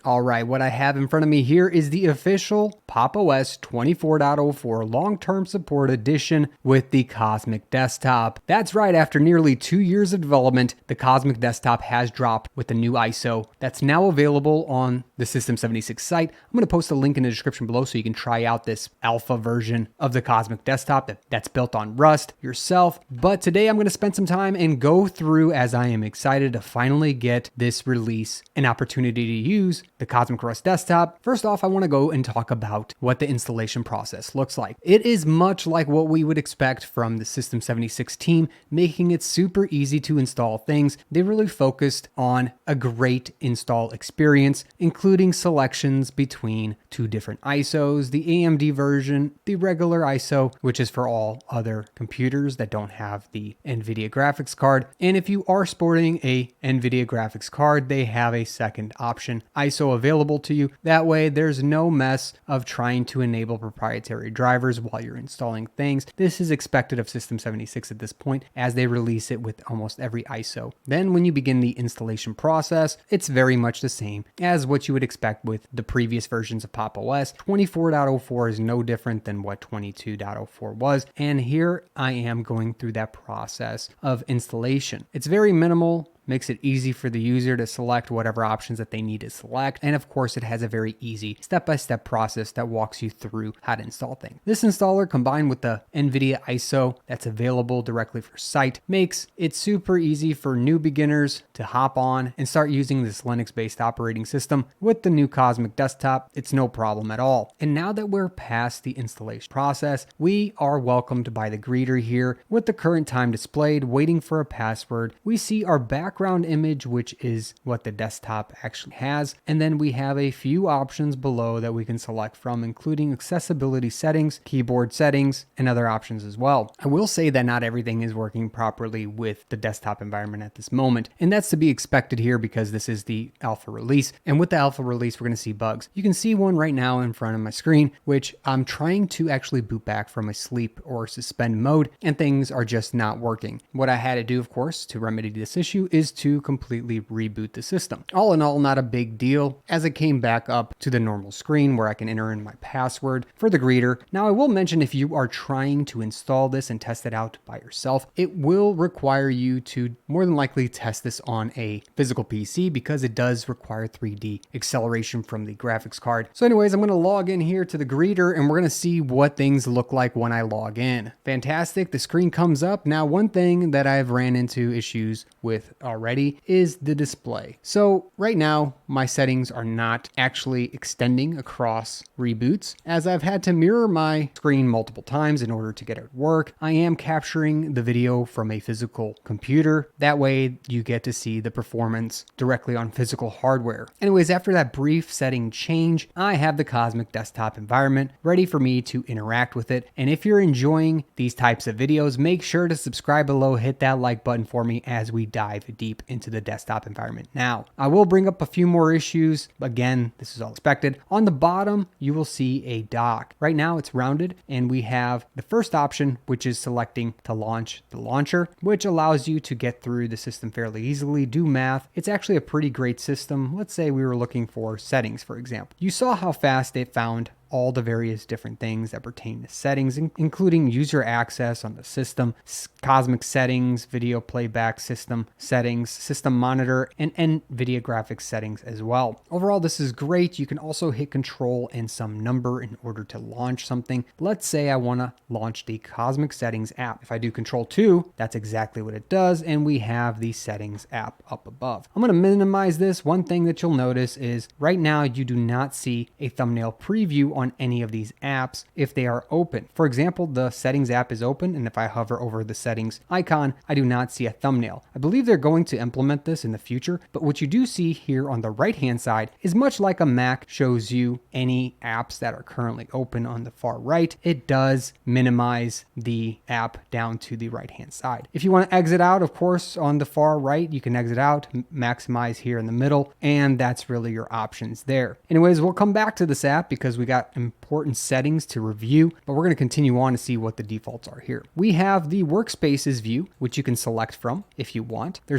All right, what I have in front of me here is the official Pop! OS 24.04 long-term support edition with the Cosmic Desktop. That's right, after nearly 2 years of development, the Cosmic Desktop has dropped with a new ISO that's now available on the System76 site. I'm going to post a link in the description below so you can try out this alpha version of the Cosmic Desktop that's built on Rust yourself. But today I'm going to spend some time and go through, as I am excited to finally get this release an opportunity to use the Cosmic Rust Desktop. First off, I want to go and talk about what the installation process looks like. It is much like what we would expect from the System76 team, making it super easy to install things. They really focused on a great install experience, including selections between two different ISOs, the AMD version, the regular ISO, which is for all other computers that don't have the NVIDIA graphics card. And if you are sporting a NVIDIA graphics card, they have a second option ISO available to you. That way there's no mess of trying to enable proprietary drivers while you're installing things. This is expected of System76 at this point, as they release it with almost every ISO. Then when you begin the installation process, it's very much the same as what you would expect with the previous versions of Pop! OS. 24.04 is no different than what 22.04 was, and here I am going through that process of installation. It's very minimal, makes it easy for the user to select whatever options that they need to select. And of course, it has a very easy step-by-step process that walks you through how to install things. This installer, combined with the NVIDIA ISO that's available directly for site, makes it super easy for new beginners to hop on and start using this Linux-based operating system with the new Cosmic Desktop. It's no problem at all. And now that we're past the installation process, we are welcomed by the greeter here with the current time displayed, waiting for a password. We see our background image, which is what the desktop actually has. And then we have a few options below that we can select from, including accessibility settings, keyboard settings, and other options as well. I will say that not everything is working properly with the desktop environment at this moment. And that's to be expected here because this is the alpha release. And with the alpha release, we're going to see bugs. You can see one right now in front of my screen, which I'm trying to actually boot back from a sleep or suspend mode, and things are just not working. What I had to do, of course, to remedy this issue is to completely reboot the system. All in all, not a big deal, as it came back up to the normal screen where I can enter in my password for the greeter. Now, I will mention, if you are trying to install this and test it out by yourself, it will require you to more than likely test this on a physical PC because it does require 3D acceleration from the graphics card. So anyways, I'm going to log in here to the greeter and we're going to see what things look like when I log in. Fantastic. The screen comes up. Now, one thing that I've ran into issues with already is the display. So right now, my settings are not actually extending across reboots, as I've had to mirror my screen multiple times in order to get it to work. I am capturing the video from a physical computer. That way you get to see the performance directly on physical hardware. Anyways, after that brief setting change, I have the Cosmic Desktop environment ready for me to interact with it. And if you're enjoying these types of videos, make sure to subscribe below, hit that like button for me as we dive deep into the desktop environment. Now, I will bring up a few more issues. Again, this is all expected. On the bottom, you will see a dock. Right now it's rounded, and we have the first option, which is selecting to launch the launcher, which allows you to get through the system fairly easily, do math. It's actually a pretty great system. Let's say we were looking for settings, for example. You saw how fast it found all the various different things that pertain to settings, including user access on the system, Cosmic settings, video playback system settings, system monitor, and NVIDIA graphics settings as well. Overall, this is great. You can also hit Control and some number in order to launch something. Let's say I want to launch the Cosmic Settings app. If I do Control 2, that's exactly what it does, and we have the Settings app up above. I'm going to minimize this. One thing that you'll notice is right now you do not see a thumbnail preview on any of these apps if they are open. For example, the Settings app is open, and if I hover over the Settings icon, I do not see a thumbnail. I believe they're going to implement this in the future, but what you do see here on the right-hand side is much like a Mac shows you any apps that are currently open on the far right. It does minimize the app down to the right-hand side. If you want to exit out, of course, on the far right, you can exit out, maximize here in the middle, and that's really your options there. Anyways, we'll come back to this app because we got got important settings to review, but we're going to continue on to see what the defaults are here. We have the Workspaces view, which you can select from if you want. There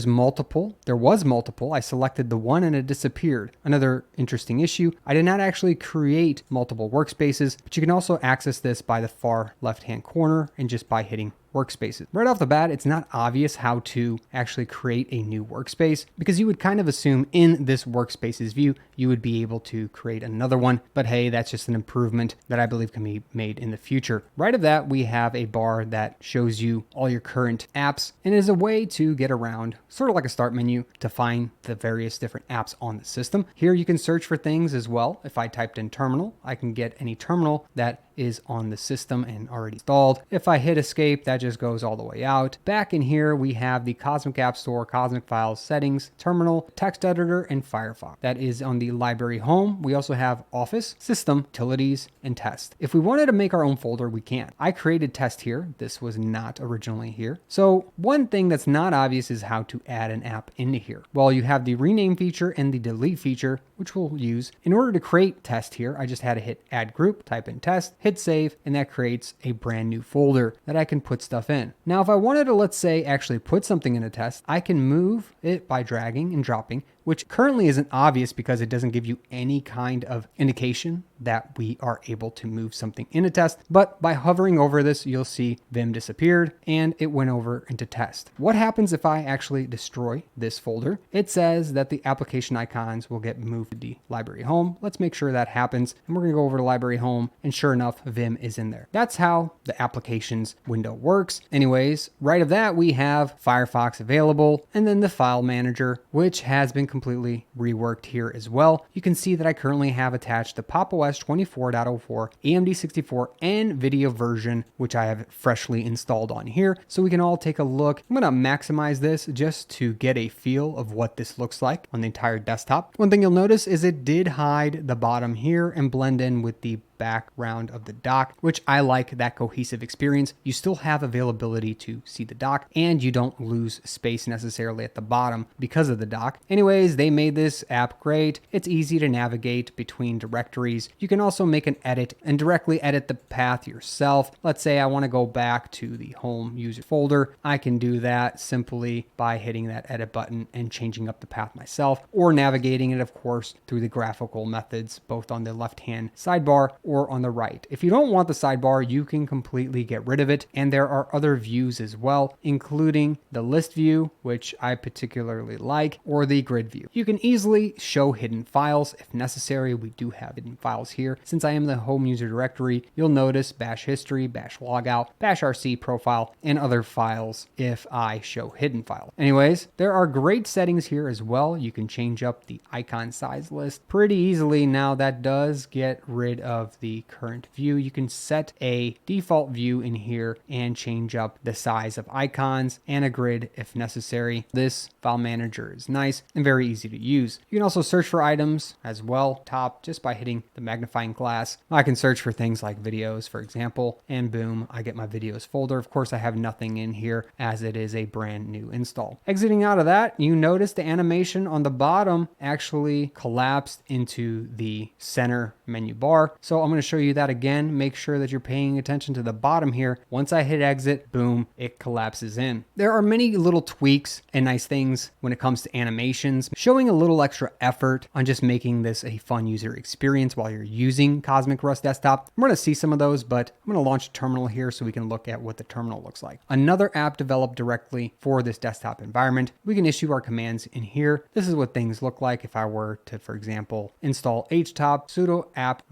was multiple. I selected the one and it disappeared. Another interesting issue, I did not actually create multiple workspaces, but you can also access this by the far left-hand corner and just by hitting Workspaces. Right off the bat, it's not obvious how to actually create a new workspace because you would kind of assume in this Workspaces view, you would be able to create another one. But hey, that's just an improvement that I believe can be made in the future. Right of that, we have a bar that shows you all your current apps and is a way to get around, sort of like a start menu, to find the various different apps on the system. Here you can search for things as well. If I typed in terminal, I can get any terminal that is on the system and already installed. If I hit escape, that just goes all the way out. Back in here, we have the Cosmic App Store, Cosmic Files, Settings, Terminal, Text Editor, and Firefox. That is on the library home. We also have Office, System, Utilities, and Test. If we wanted to make our own folder, we can. I created Test here. This was not originally here. So one thing that's not obvious is how to add an app into here. Well, you have the rename feature and the delete feature, which we'll use. In order to create Test here, I just had to hit Add Group, type in Test, hit Save, and that creates a brand new folder that I can put stuff in. Now, if I wanted to, let's say, actually put something in a test, I can move it by dragging and dropping, which currently isn't obvious because it doesn't give you any kind of indication that we are able to move something in a test. But by hovering over this, you'll see Vim disappeared and it went over into test. What happens if I actually destroy this folder? It says that the application icons will get moved to the library home. Let's make sure that happens. And we're going to go over to library home, and sure enough, Vim is in there. That's how the applications window works. Anyways, right of that, we have Firefox available, and then the file manager, which has been completely reworked here as well. You can see that I currently have attached the Pop! OS 24.04, AMD 64, and video version, which I have freshly installed on here. So we can all take a look. I'm going to maximize this just to get a feel of what this looks like on the entire desktop. One thing you'll notice is it did hide the bottom here and blend in with the background of the dock, which I like that cohesive experience. You still have availability to see the dock and you don't lose space necessarily at the bottom because of the dock. Anyways, they made this app great. It's easy to navigate between directories. You can also make an edit and directly edit the path yourself. Let's say I want to go back to the home user folder. I can do that simply by hitting that edit button and changing up the path myself, or navigating it, of course, through the graphical methods, both on the left-hand sidebar or on the right. If you don't want the sidebar, you can completely get rid of it. And there are other views as well, including the list view, which I particularly like, or the grid view. You can easily show hidden files if necessary. We do have hidden files here. Since I am the home user directory, you'll notice bash history, bash logout, bash rc profile, and other files if I show hidden files. Anyways, there are great settings here as well. You can change up the icon size list pretty easily. Now that does get rid of the current view. You can set a default view in here and change up the size of icons and a grid if necessary. This file manager is nice and very easy to use. You can also search for items as well, top, just by hitting the magnifying glass. I can search for things like videos, for example, and boom, I get my videos folder. Of course, I have nothing in here as it is a brand new install. Exiting out of that, you notice the animation on the bottom actually collapsed into the center menu bar. So I'm going to show you that again. Make sure that you're paying attention to the bottom here. Once I hit exit, boom, it collapses in. There are many little tweaks and nice things when it comes to animations, showing a little extra effort on just making this a fun user experience while you're using Cosmic Rust Desktop. We're going to see some of those, but I'm going to launch a terminal here so we can look at what the terminal looks like. Another app developed directly for this desktop environment. We can issue our commands in here. This is what things look like if I were to, for example, install htop sudo app,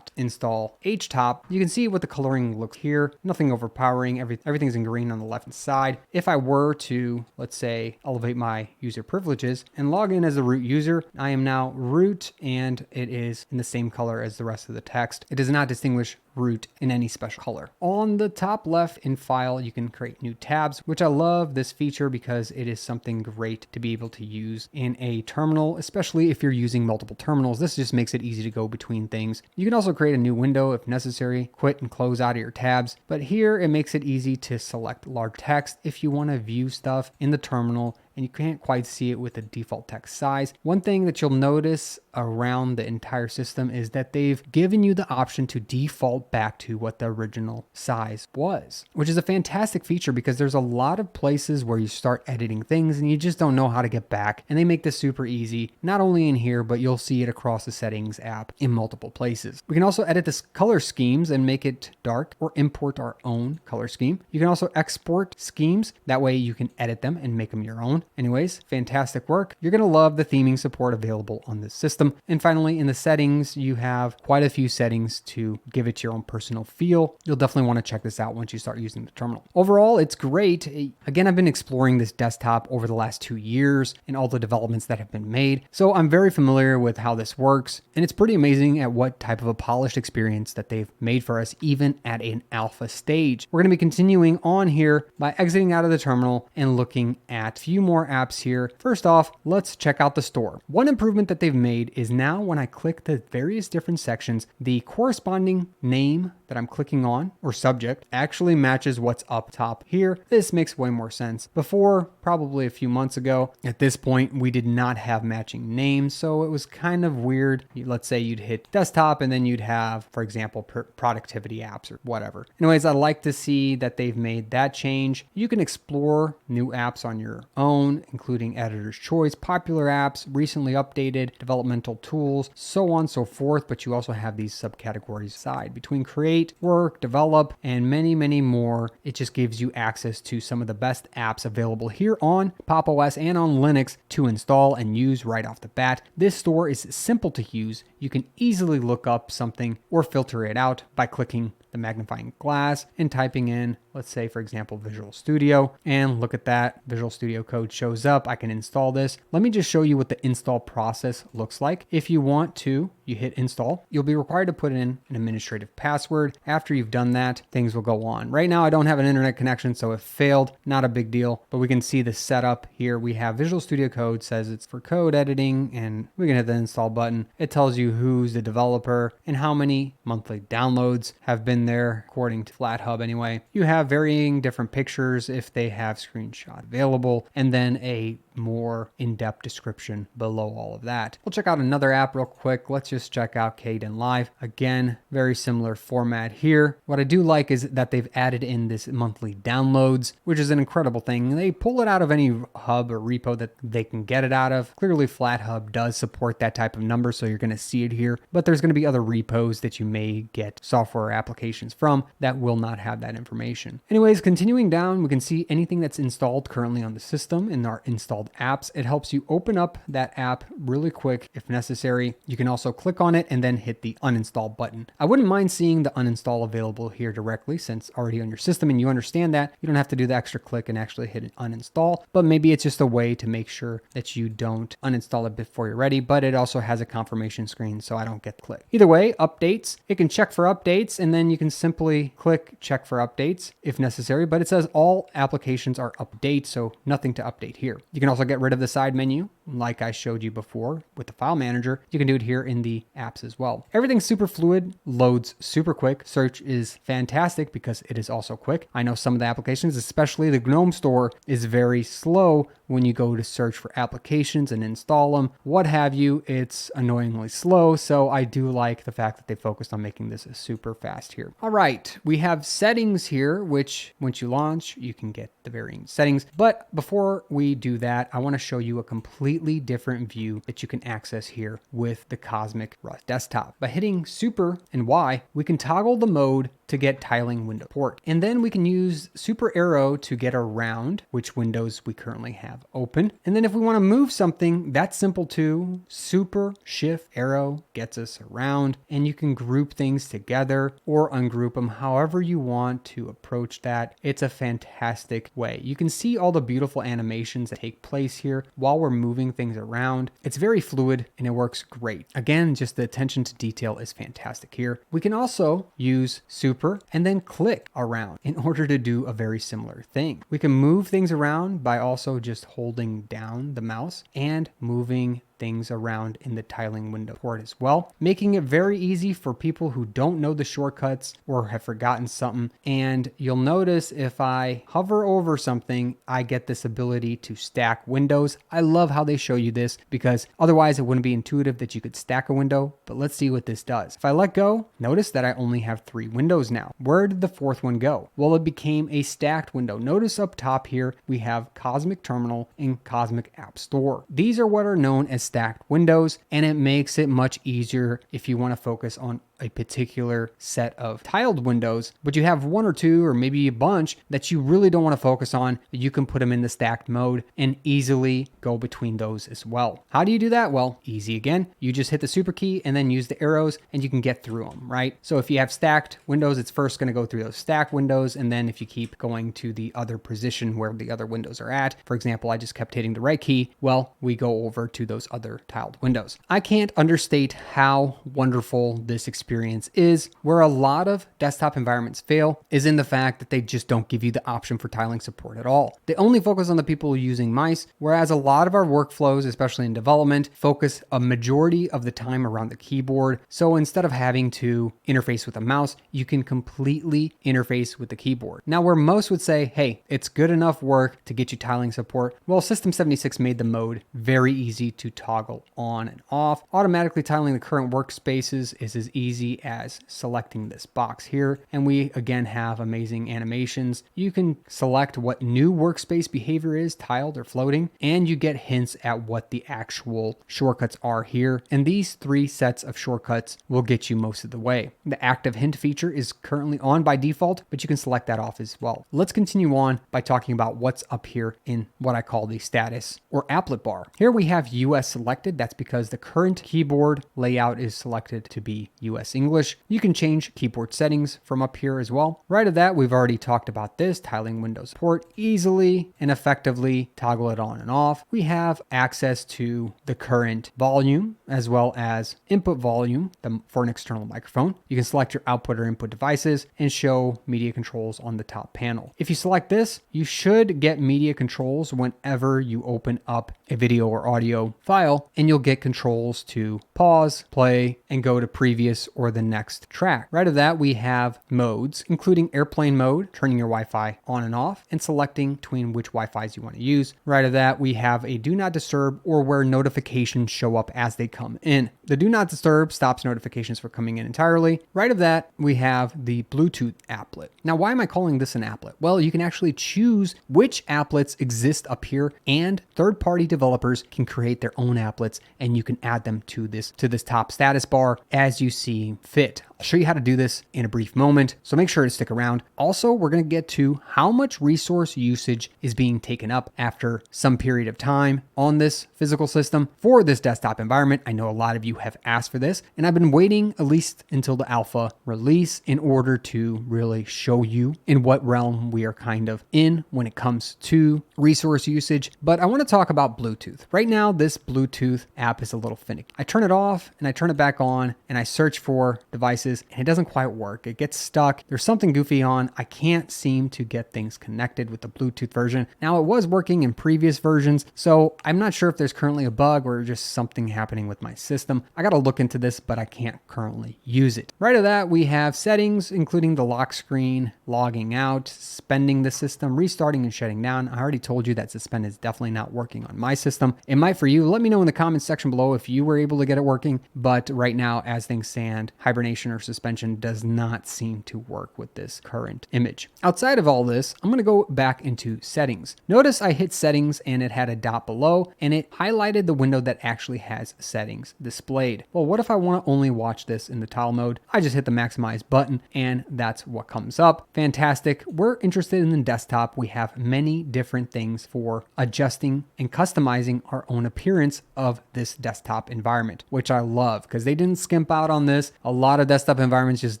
install htop. You can see what the coloring looks here. Nothing overpowering. Everything's in green on the left side. If I were to, let's say, elevate my user privileges and log in as a root user, I am now root and it is in the same color as the rest of the text. It does not distinguish root in any special color. On the top left in file, you can create new tabs, which I love this feature because it is something great to be able to use in a terminal, especially if you're using multiple terminals. This just makes it easy to go between things. You can also create a new window if necessary, quit and close out of your tabs, but here it makes it easy to select large text if you want to view stuff in the terminal and you can't quite see it with the default text size. One thing that you'll notice around the entire system is that they've given you the option to default back to what the original size was, which is a fantastic feature because there's a lot of places where you start editing things and you just don't know how to get back. And they make this super easy, not only in here, but you'll see it across the settings app in multiple places. We can also edit this color schemes and make it dark or import our own color scheme. You can also export schemes. That way you can edit them and make them your own. Anyways, fantastic work. You're going to love the theming support available on this system. And finally, in the settings, you have quite a few settings to give it your own personal feel. You'll definitely want to check this out once you start using the terminal. Overall, it's great. Again, I've been exploring this desktop over the last 2 years and all the developments that have been made. So I'm very familiar with how this works. And it's pretty amazing at what type of a polished experience that they've made for us, even at an alpha stage. We're going to be continuing on here by exiting out of the terminal and looking at a few more apps here. First off, let's check out the store. One improvement that they've made is now when I click the various different sections, the corresponding name that I'm clicking on or subject actually matches what's up top here. This makes way more sense. Before, probably a few months ago, at this point, we did not have matching names. So it was kind of weird. Let's say you'd hit desktop and then you'd have, for example, productivity apps or whatever. Anyways, I like to see that they've made that change. You can explore new apps on your own, including editor's choice, popular apps, recently updated, developmental tools, so on and so forth. But you also have these subcategories side between create, work, develop, and many, many more. It just gives you access to some of the best apps available here on Pop! OS and on Linux to install and use right off the bat. This store is simple to use. You can easily look up something or filter it out by clicking the magnifying glass and typing in, let's say, for example, Visual Studio, and look at that. Visual Studio code shows up. I can install this. Let me just show you what the install process looks like. If you want to, you hit install. You'll be required to put in an administrative password. After you've done that, things will go on. Right now, I don't have an internet connection, so it failed. Not a big deal, but we can see the setup here. We have Visual Studio Code, says it's for code editing, and we can hit the install button. It tells you who's the developer and how many monthly downloads have been there, according to FlatHub anyway. You have varying different pictures if they have screenshot available, and then a more in-depth description below all of that. We'll check out another app real quick. Let's just check out Kden Live. Again, very similar format here. What I do like is that they've added in this monthly downloads, which is an incredible thing. They pull it out of any hub or repo that they can get it out of. Clearly, FlatHub does support that type of number, so you're going to see it here, but there's going to be other repos that you may get software applications from that will not have that information. Anyways, continuing down, we can see anything that's installed currently on the system in our installed apps. It helps you open up that app really quick if necessary. You can also click on it and then hit the uninstall button. I wouldn't mind seeing the uninstall available here directly since already on your system and you understand that. You don't have to do the extra click and actually hit an uninstall, but maybe it's just a way to make sure that you don't uninstall it before you're ready, but it also has a confirmation screen so I don't get clicked. Either way, updates, it can check for updates and then you can simply click check for updates if necessary, but it says all applications are update, so nothing to update here. You can also get rid of the side menu like I showed you before with the file manager. You can do it here in the apps as well. Everything's super fluid, loads super quick. Search is fantastic because it is also quick. I know some of the applications, especially the GNOME store, is very slow when you go to search for applications and install them, what have you. It's annoyingly slow, so I do like the fact that they focused on making this super fast here. All right, we have settings here, which once you launch, you can get the varying settings. But before we do that, I want to show you a completely different view that you can access here with the Cosmic Rust desktop. By hitting Super and Y, we can toggle the mode to get tiling window port. And then we can use super arrow to get around which windows we currently have open. And then if we want to move something, that's simple too. Super shift arrow gets us around, and you can group things together or ungroup them however you want to approach that. It's a fantastic way. You can see all the beautiful animations that take place here while we're moving things around. It's very fluid and it works great. Again, just the attention to detail is fantastic here. We can also use super and then click around in order to do a very similar thing. We can move things around by also just holding down the mouse and moving things around in the tiling window port as well, making it very easy for people who don't know the shortcuts or have forgotten something. And you'll notice if I hover over something, I get this ability to stack windows. I love how they show you this because otherwise it wouldn't be intuitive that you could stack a window, but let's see what this does. If I let go, notice that I only have 3 windows now. Where did the 4th one go? Well, it became a stacked window. Notice up top here, we have Cosmic Terminal and Cosmic App Store. These are what are known as stacked windows, and it makes it much easier if you want to focus on a particular set of tiled windows, but you have 1 or 2 or maybe a bunch that you really don't want to focus on. You can put them in the stacked mode and easily go between those as well. How do you do that? Well, easy again. You just hit the super key and then use the arrows and you can get through them, right? So if you have stacked windows, it's first going to go through those stacked windows, and then if you keep going to the other position where the other windows are at, for example, I just kept hitting the right key, well, we go over to those other tiled windows. I can't understate how wonderful this experience is. Where a lot of desktop environments fail is in the fact that they just don't give you the option for tiling support at all. They only focus on the people using mice, whereas a lot of our workflows, especially in development, focus a majority of the time around the keyboard. So instead of having to interface with a mouse, you can completely interface with the keyboard. Now, where most would say, hey, it's good enough work to get you tiling support, well, System 76 made the mode very easy to toggle on and off. Automatically tiling the current workspaces is as easy as selecting this box here. And we again have amazing animations. You can select what new workspace behavior is, tiled or floating, and you get hints at what the actual shortcuts are here. And these 3 sets of shortcuts will get you most of the way. The active hint feature is currently on by default, but you can select that off as well. Let's continue on by talking about what's up here in what I call the status or applet bar. Here we have US selected. That's because the current keyboard layout is selected to be US English. You can change keyboard settings from up here as well. Right of that, we've already talked about this, tiling windows port, easily and effectively toggle it on and off. We have access to the current volume as well as input volume for an external microphone. You can select your output or input devices and show media controls on the top panel. If you select this, you should get media controls whenever you open up a video or audio file, and you'll get controls to pause, play, and go to previous or the next track. Right of that, we have modes, including airplane mode, turning your Wi-Fi on and off, and selecting between which Wi-Fis you want to use. Right of that, we have a do not disturb, or where notifications show up as they come in. The do not disturb stops notifications from coming in entirely. Right of that, we have the Bluetooth applet. Now, why am I calling this an applet? Well, you can actually choose which applets exist up here, and third-party developers can create their own applets, and you can add them to this top status bar as you see fit. I'll show you how to do this in a brief moment, so make sure to stick around. Also, we're going to get to how much resource usage is being taken up after some period of time on this physical system for this desktop environment. I know a lot of you have asked for this, and I've been waiting at least until the alpha release in order to really show you in what realm we are kind of in when it comes to resource usage. But I want to talk about Bluetooth. Right now, this Bluetooth app is a little finicky. I turn it off and I turn it back on, and I search for devices, and it doesn't quite work. It gets stuck. There's something goofy on. I can't seem to get things connected with the Bluetooth version. Now, it was working in previous versions, so I'm not sure if there's currently a bug or just something happening with my system. I got to look into this, but I can't currently use it. Right of that, we have settings, including the lock screen, logging out, suspending the system, restarting and shutting down. I already told you that suspend is definitely not working on my system. It might for you. Let me know in the comments section below if you were able to get it working, but right now, as things stand, hibernation or suspension does not seem to work with this current image. Outside of all this, I'm going to go back into settings. Notice I hit settings and it had a dot below, and it highlighted the window that actually has settings displayed. Well, what if I want to only watch this in the tile mode? I just hit the maximize button and that's what comes up. Fantastic. We're interested in the desktop. We have many different things for adjusting and customizing our own appearance of this desktop environment, which I love because they didn't skimp out on this. this. A lot of desktop environments just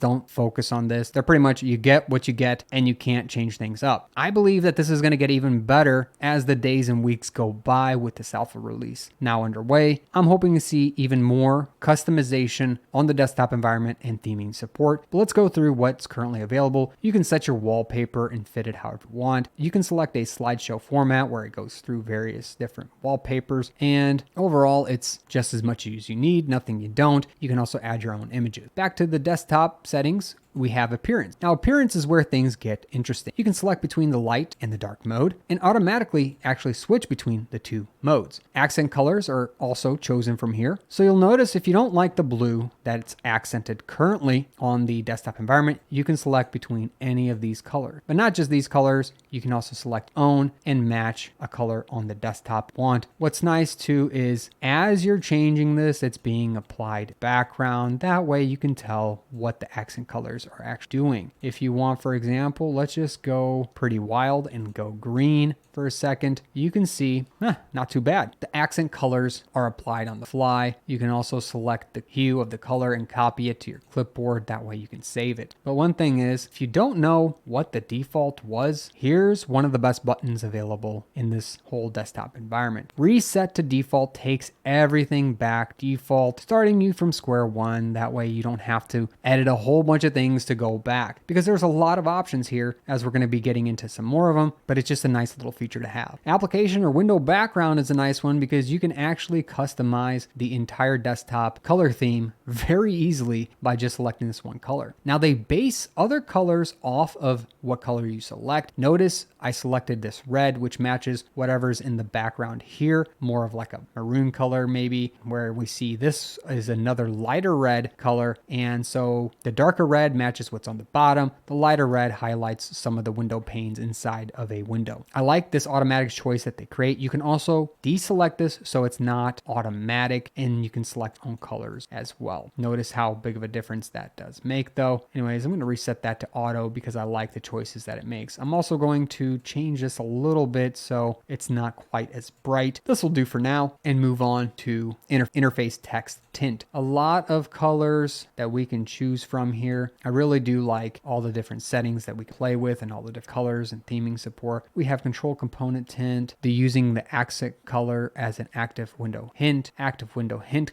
don't focus on this. They're pretty much you get what you get and you can't change things up. I believe that this is going to get even better as the days and weeks go by with this alpha release now underway. I'm hoping to see even more customization on the desktop environment and theming support. But let's go through what's currently available. You can set your wallpaper and fit it however you want. You can select a slideshow format where it goes through various different wallpapers, and overall it's just as much as you need, nothing you don't. You can also add your own images. Back to the desktop settings, we have appearance. Now appearance is where things get interesting. You can select between the light and the dark mode and automatically actually switch between the two modes. Accent colors are also chosen from here. So you'll notice if you don't like the blue that's accented currently on the desktop environment, you can select between any of these colors. But not just these colors, you can also select own and match a color on the desktop want. What's nice too is as you're changing this, it's being applied background. That way you can tell what the accent colors are actually doing. If you want, for example, let's just go pretty wild and go green for a second. You can see, not too bad. The accent colors are applied on the fly. You can also select the hue of the color and copy it to your clipboard. That way you can save it. But one thing is, if you don't know what the default was, here's one of the best buttons available in this whole desktop environment. Reset to default takes everything back default, starting you from square one. That way you don't have to edit a whole bunch of things to go back, because there's a lot of options here as we're going to be getting into some more of them, but it's just a nice little feature to have. Application or window background is a nice one because you can actually customize the entire desktop color theme very easily by just selecting this one color. Now they base other colors off of what color you select. Notice I selected this red, which matches whatever's in the background here, more of like a maroon color maybe, where we see this is another lighter red color. And so the darker red matches what's on the bottom. The lighter red highlights some of the window panes inside of a window. I like this automatic choice that they create. You can also deselect this so it's not automatic, and you can select own colors as well. Notice how big of a difference that does make though. Anyways, I'm going to reset that to auto because I like the choices that it makes. I'm also going to change this a little bit so it's not quite as bright. This will do for now, and move on to interface text tint. A lot of colors that we can choose from here. I really do like all the different settings that we can play with and all the different colors and theming support. We have control component tint, using the accent color as an active window hint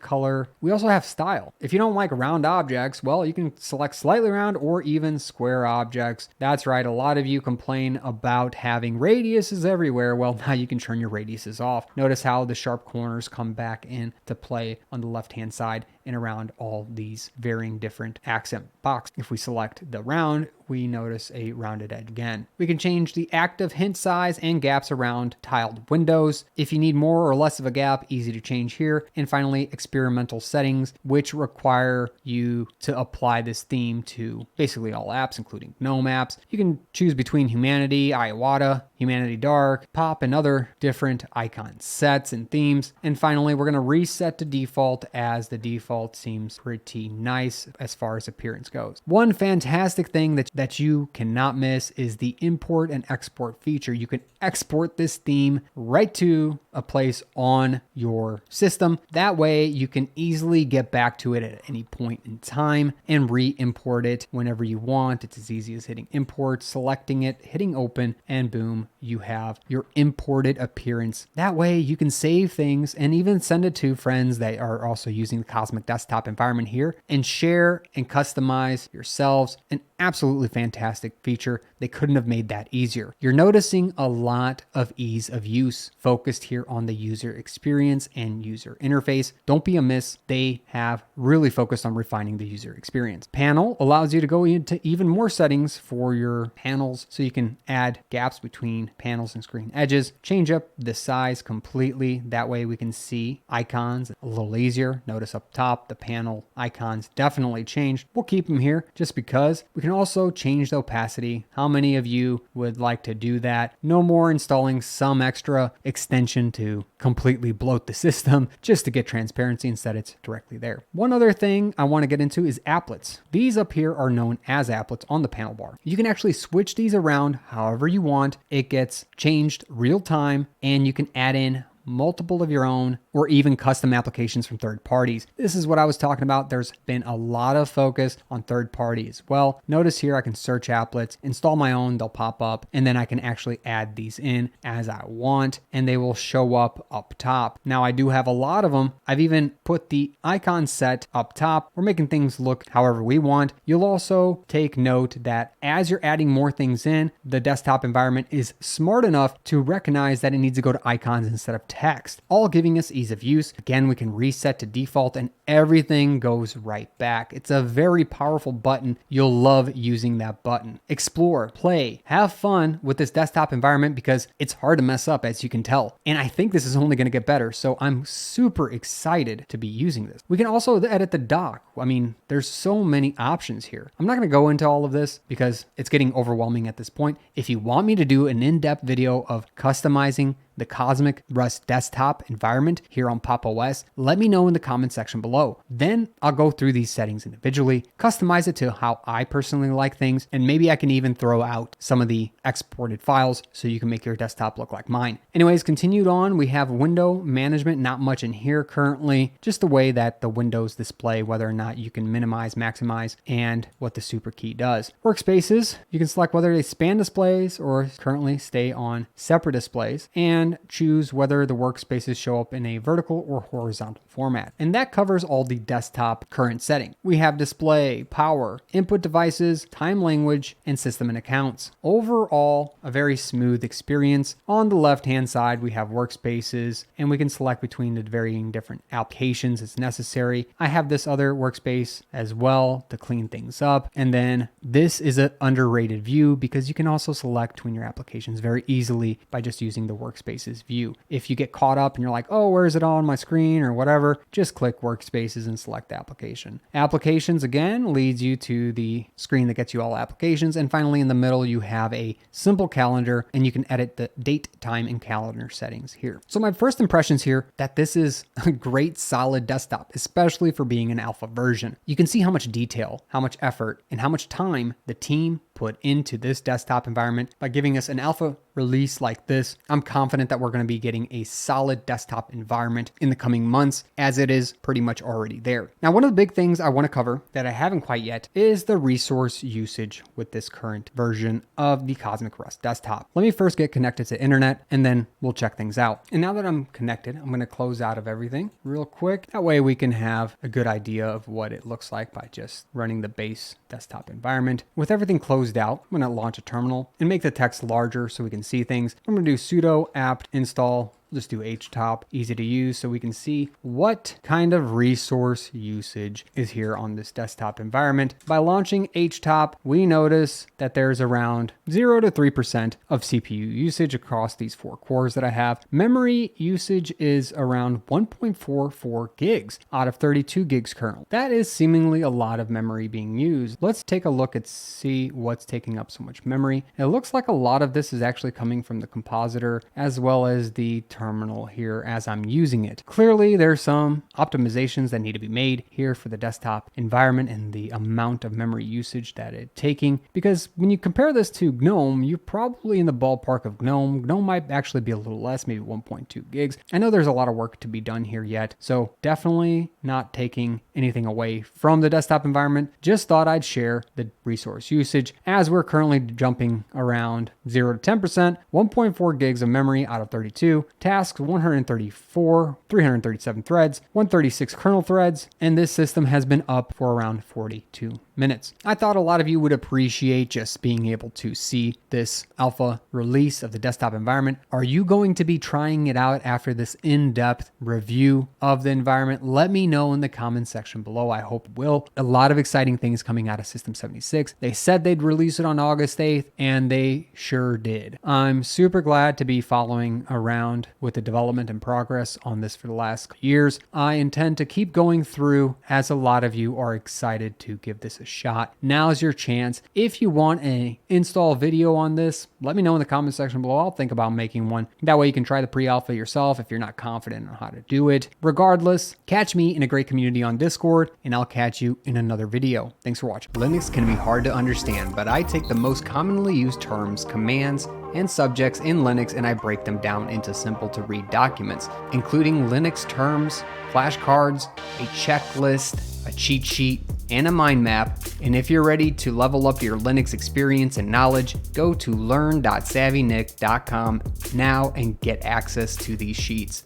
color. We also have style. If you don't like round objects, well, you can select slightly round or even square objects. That's right. A lot of you complain about having radiuses everywhere. Well, now you can turn your radiuses off. Notice how the sharp corners come back in to play on the left-hand side and around all these varying different accent boxes. If we select the round, we notice a rounded edge again. We can change the active hint size and gaps around tiled windows. If you need more or less of a gap, easy to change here. And finally, experimental settings, which require you to apply this theme to basically all apps, including GNOME apps. You can choose between Humanity, Iwata, Humanity Dark, Pop, and other different icon sets and themes. And finally, we're going to reset to default, as the default seems pretty nice as far as appearance goes. One fantastic thing that you cannot miss is the import and export feature. You can export this theme right to a place on your system. That way you can easily get back to it at any point in time and re-import it whenever you want. It's as easy as hitting import, selecting it, hitting open, and boom, you have your imported appearance. That way you can save things and even send it to friends that are also using the Cosmic Desktop environment here, and share and customize yourselves. An absolutely fantastic feature. They couldn't have made that easier. You're noticing a lot of ease of use focused here on the user experience and user interface. Don't be amiss. They have really focused on refining the user experience. Panel allows you to go into even more settings for your panels, so you can add gaps between panels and screen edges, change up the size completely. That way we can see icons a little easier. Notice up top, the panel icons definitely changed. We'll keep them here just because. We can also change the opacity. How many of you would like to do that? No more installing some extra extension to completely bloat the system just to get transparency. Instead, it's directly there. One other thing I want to get into is applets. These up here are known as applets on the panel bar. You can actually switch these around however you want. It gets changed real time, and you can add in multiple of your own or even custom applications from third parties. This is what I was talking about. There's been a lot of focus on third party as well. Notice here I can search applets, install my own, they'll pop up, and then I can actually add these in as I want, and they will show up top. Now I do have a lot of them. I've even put the icon set up top. We're making things look however we want. You'll also take note that as you're adding more things in, the desktop environment is smart enough to recognize that it needs to go to icons instead of text, all giving us ease of use. Again, we can reset to default and everything goes right back. It's a very powerful button. You'll love using that button. Explore, play, have fun with this desktop environment because it's hard to mess up, as you can tell. And I think this is only going to get better. So I'm super excited to be using this. We can also edit the dock. I mean, there's so many options here. I'm not going to go into all of this because it's getting overwhelming at this point. If you want me to do an in-depth video of customizing the Cosmic Rust desktop environment here on Pop! OS, let me know in the comment section below. Then I'll go through these settings individually, customize it to how I personally like things, and maybe I can even throw out some of the exported files so you can make your desktop look like mine. Anyways, continued on, we have window management, not much in here currently, just the way that the windows display, whether or not you can minimize, maximize, and what the super key does. Workspaces, you can select whether they span displays or currently stay on separate displays, and choose whether the workspaces show up in a vertical or horizontal format. And that covers all the desktop current setting. We have display, power, input devices, time language, and system and accounts. Overall, a very smooth experience. On the left-hand side, we have workspaces, and we can select between the varying different applications as necessary. I have this other workspace as well to clean things up. And then this is an underrated view because you can also select between your applications very easily by just using the workspaces view. If you get caught up and you're like, oh, where is it on my screen or whatever, just click workspaces and select the application. Applications again leads you to the screen that gets you all applications. And finally in the middle, you have a simple calendar and you can edit the date, time, and calendar settings here. So my first impressions here that this is a great solid desktop, especially for being an alpha version. You can see how much detail, how much effort, and how much time the team put into this desktop environment by giving us an alpha release like this. I'm confident that we're going to be getting a solid desktop environment in the coming months, as it is pretty much already there. Now, one of the big things I want to cover that I haven't quite yet is the resource usage with this current version of the Cosmic Rust desktop. Let me first get connected to internet and then we'll check things out. And now that I'm connected, I'm going to close out of everything real quick. That way we can have a good idea of what it looks like by just running the base desktop environment. With everything closed out, I'm going to launch a terminal and make the text larger so we can see things. I'm going to do sudo apt install. Just do htop, easy to use, so we can see what kind of resource usage is here on this desktop environment. By launching htop, we notice that there's around 0 to 3% of CPU usage across these 4 cores that I have. Memory usage is around 1.44 gigs out of 32 gigs currently. That is seemingly a lot of memory being used. Let's take a look and see what's taking up so much memory. It looks like a lot of this is actually coming from the compositor as well as the terminal here as I'm using it. Clearly, there's some optimizations that need to be made here for the desktop environment and the amount of memory usage that it's taking, because when you compare this to GNOME, you're probably in the ballpark of GNOME. GNOME might actually be a little less, maybe 1.2 gigs. I know there's a lot of work to be done here yet, so definitely not taking anything away from the desktop environment. Just thought I'd share the resource usage as we're currently jumping around 0 to 10%, 1.4 gigs of memory out of 32, tasks 134, 337 threads, 136 kernel threads, and this system has been up for around 42 minutes. I thought a lot of you would appreciate just being able to see this alpha release of the desktop environment. Are you going to be trying it out after this in-depth review of the environment? Let me know in the comments section below. I hope it will. A lot of exciting things coming out of System 76. They said they'd release it on August 8th, and they sure did. I'm super glad to be following around with the development and progress on this for the last years. I intend to keep going through as a lot of you are excited to give this a shot. Now's your chance. If you want an install video on this, let me know in the comment section below. I'll think about making one. That way you can try the pre-alpha yourself if you're not confident on how to do it. Regardless, catch me in a great community on Discord, and I'll catch you in another video. Thanks for watching. Linux can be hard to understand, but I take the most commonly used terms, commands, and subjects in Linux, and I break them down into simple to read documents, including Linux terms, flashcards, a checklist, a cheat sheet, and a mind map. And if you're ready to level up your Linux experience and knowledge, go to learn.savvynik.com now and get access to these sheets.